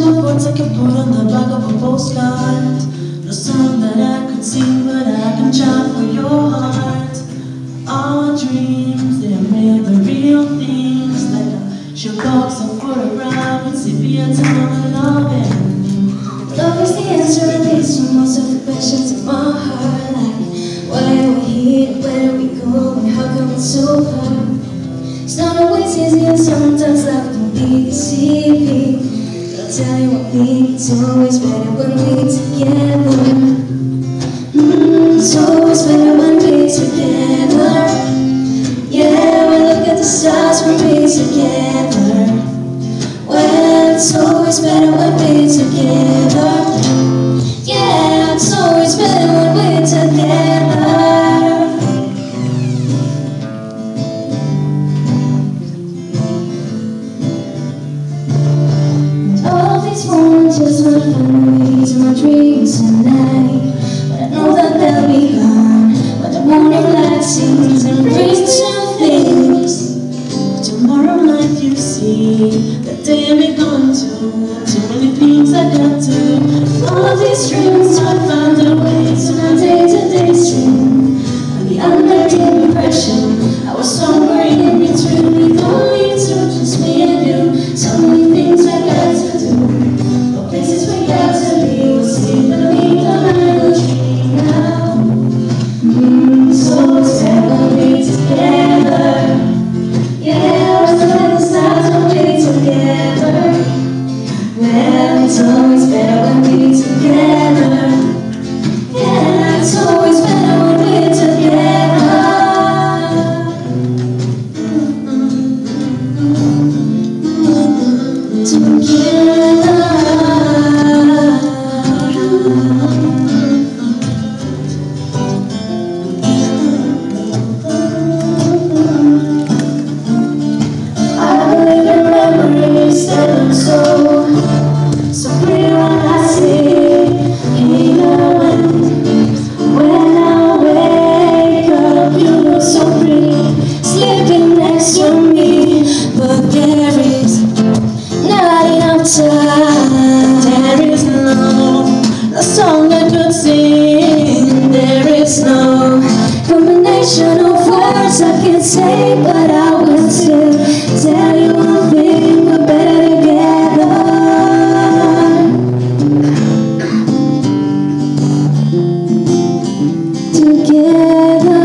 of words I can put on the back of a postcard. No song that I could sing, but I can chant for your heart. Our dreams, they're made of the real things, like a shoebox of quarter round with sepia tone and loving. Love is the answer, at least to most of the questions in my heart. Like, why are we here, where do we go, and how come it's so hard? It's not always easy, and sometimes love can be deceiving. But I'll tell you one thing, it's always better when we're together. It's always better when we're together. Yeah, we look at the stars when we're together. Well, it's always better when we're together. Yeah, it's always better when we're together. All these moments just might find their way to my dreams tonight, but I know that they'll be gone when the morning light sings and brings new things. Tomorrow night you see, that day may come too. Too many things I got to. All of these dreams might find their way to my day-to-day stream. But the under the impression I was somewhere in between. We don't need to, just me and you. So many things we got to do, no places we got to be. We'll sleep and leave the night will dream now. So sad when we're together. Yeah, we're still at the stars when we're together. Well, it's always better when we're together. Yeah, it's always better when we're together. Together. I believe in memories that look so clear when I see. Even when I wake up, you look so pretty, sleeping next to me. But there is not enough time. There is no song I could sing. There is no combination of words I can say, but I will still tell you one thing: we're better together. Together.